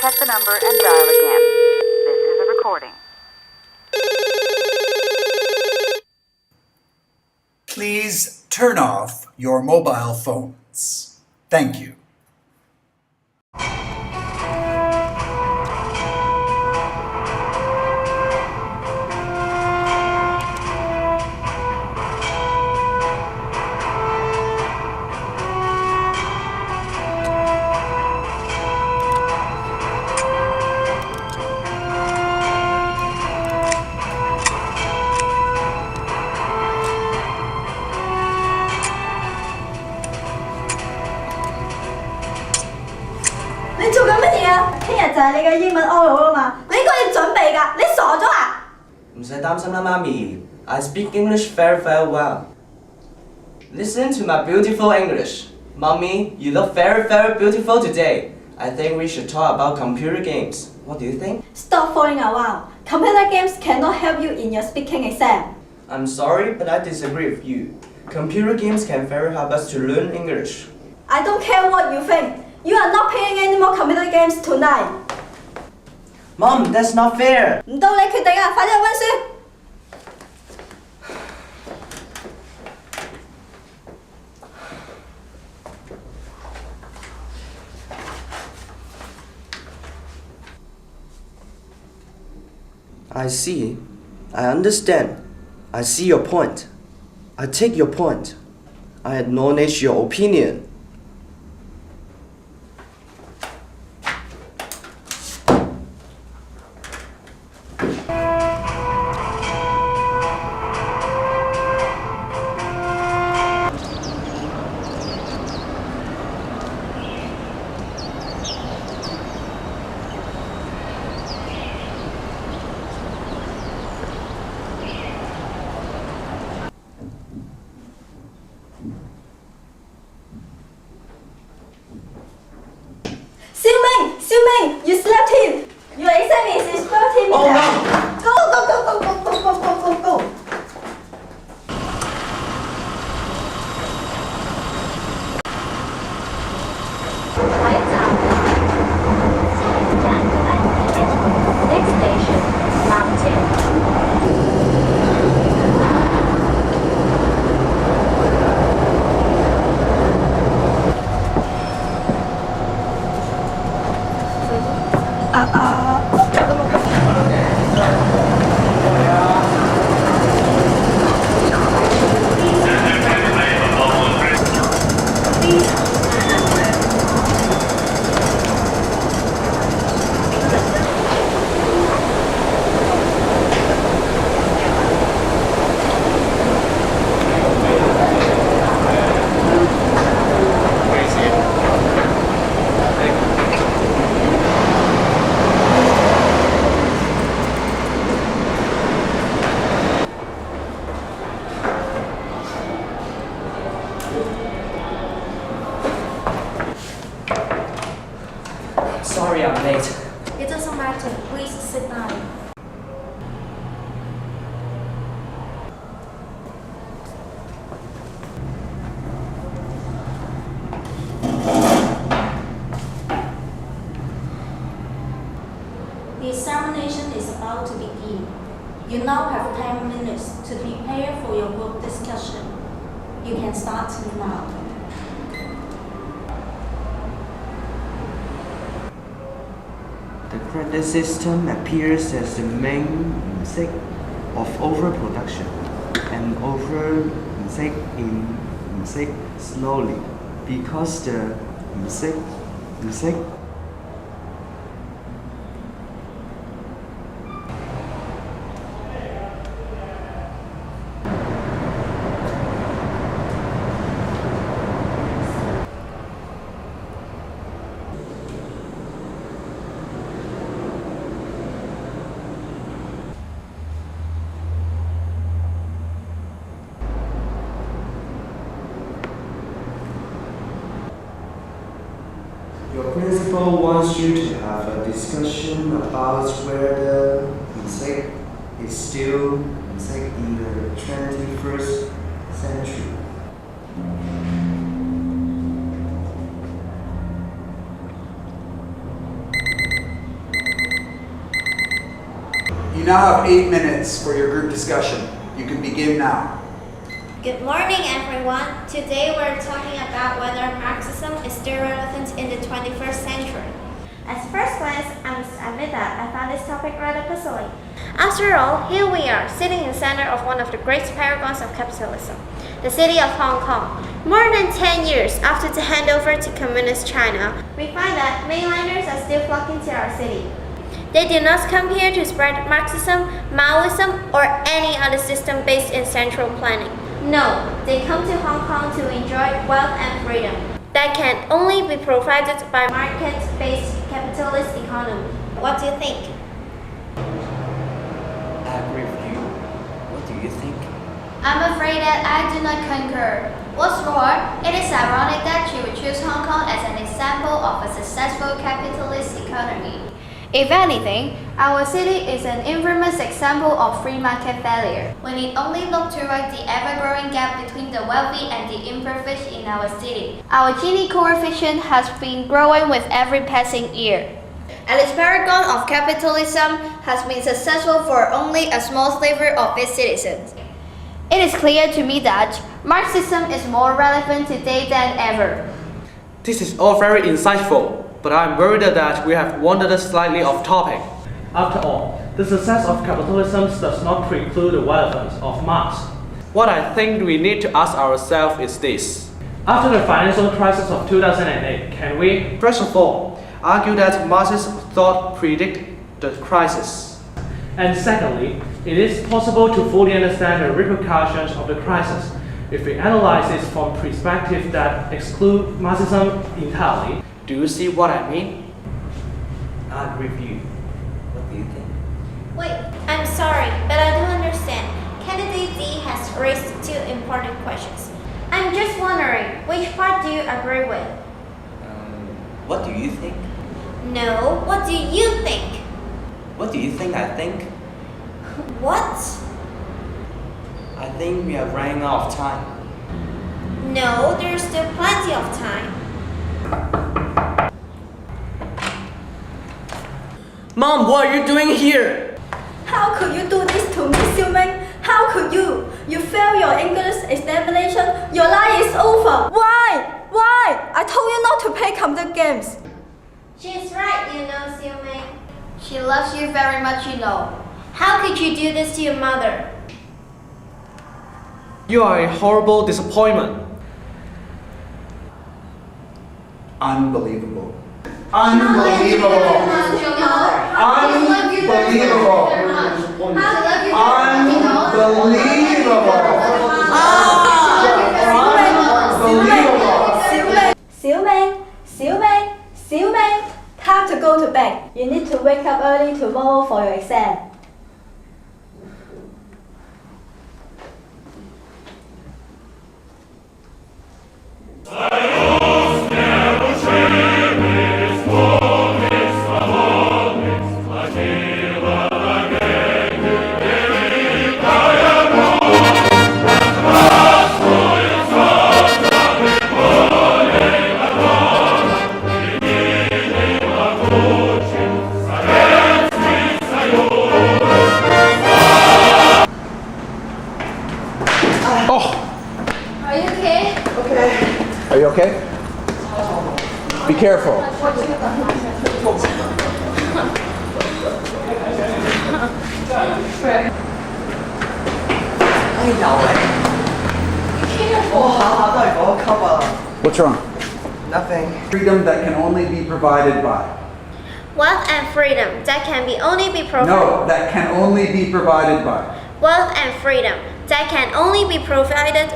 check the number and dial again. This is a recording. Please turn off your mobile phones. Thank you.你做緊乜嘢啊？聽日就係你嘅英文 oral 啦嘛，你應該要準備㗎，你傻咗啊？唔使擔心啦，媽咪。I speak English very well. Listen to my beautiful English. Mommy, you look very beautiful today. I think we should talk about computer games. What do you think? Stop fooling around. Computer games cannot help you in your speaking exam. I'm sorry, but I disagree with you. Computer games can very help us to learn English. I don't care what you think. You are not playing any more computer games tonight. Mom, that's not fair. 唔到你決定啊，快啲去温書。I see. I understand. I see your point. I take your point. I acknowledge your opinion. Ming, you slept in. Your exam is in 30 minutes. Oh no! Go. Next station, Mountain. Sorry I'm late. It doesn't matter. Please sit down. The examination is about to begin. You now have 10 minutes to prepare for your group discussion. You can start now. The credit system appears as the main mistake of overproduction and mistake slowly because the mistake Your principal wants you to have a discussion about whether mistake is still mistake in the 21st century. now have 8 minutes for your group discussion. You can begin now. Good morning, everyone. Today we're talking about whether Marxism is still relevant in the 21st century. At first glance, I must admit that I found this topic rather puzzling. After all, here we are, sitting in the center of one of the great paragons of capitalism, the city of Hong Kong. More than 10 years after the handover to Communist China, we find that mainlanders are still flocking to our city. They do not come here to spread Marxism, Maoism, or any other system based in central planning. No, they come to Hong Kong to enjoy wealth and freedom that can only be provided by market-based capitalist economy. What do you think? I agree with you. What do you think? I'm afraid that I do not concur. What's more, it is ironic that you would choose Hong Kong as an example of a successful capitalist economy. If anything, our city is an infamous example of free market failure. We need only look toward the ever-growing gap between the wealthy and the impoverished in our city. Our Gini coefficient has been growing with every passing year. And this paragon of capitalism has been successful for only a small sliver of its citizens. It is clear to me that Marxism is more relevant today than ever. This is all very insightful, but I'm worried that we have wandered slightly off topic. After all, the success of capitalism does not preclude the relevance of Marx. What I think we need to ask ourselves is this. After the financial crisis of 2008, can we, first of all, argue that Marxist thought predicted the crisis? And secondly, it is possible to fully understand the repercussions of the crisis if we analyze it from perspectives that exclude Marxism entirely. Do you see what I mean? I agree with you. What do you think? Wait, I'm sorry, but I don't understand. Candidate D has raised two important questions. I'm just wondering, which part do you agree with? What do you think? No, what do you think? What do you think I think? What? I think we are running out of time. No, there's still plenty of time. Mom, what are you doing here? How could you do this to me, Xiu Ming? How could you? You failed your English examination. Your life is over. Why? Why? I told you not to play computer games. She's right, you know, Xiu Ming. She loves you very much, you know. How could you do this to your mother? You are a horrible disappointment. Unbelievable. Unbelievable. Unbelievable. Unbelievable. Xiu Ming, time to go to bed. You need to wake up early tomorrow for your exam. Are you okay? Are you okay? Be careful. What's wrong? Nothing. Freedom that can only be provided by. Wealth and freedom that can be only be provided. No, that can only be provided by. Wealth and freedom that can only be provided.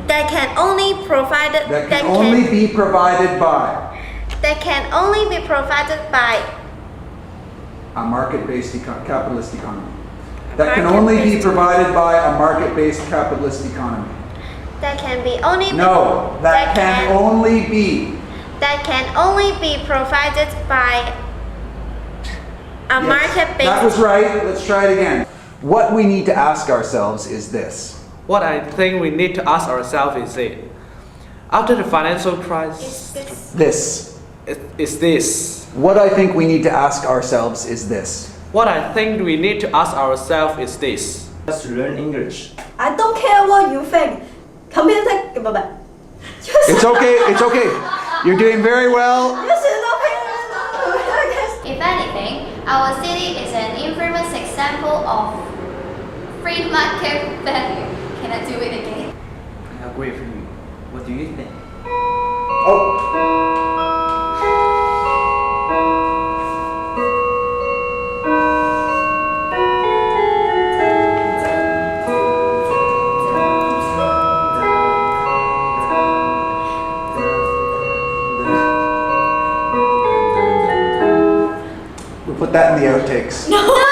That can only provided. That can only be provided by That can only be provided by a market-based capitalist economy. That can only be provided by a market-based capitalist economy. That can be only. No, that can only be. That can only be provided by a Yes, market-based. that was right. Let's try it again. What we need to ask ourselves is this. What I think we need to ask ourselves is it. After the financial crisis, This. is this. What I think we need to ask ourselves is this. What I think we need to ask ourselves is this. Just to learn English. I don't care what you think. Computer, It's okay, it's okay. You're doing very well. If anything, our city is an infamous example of free market value. Can I do it again? I agree with you. What do you think? We'll put that in the outtakes. No.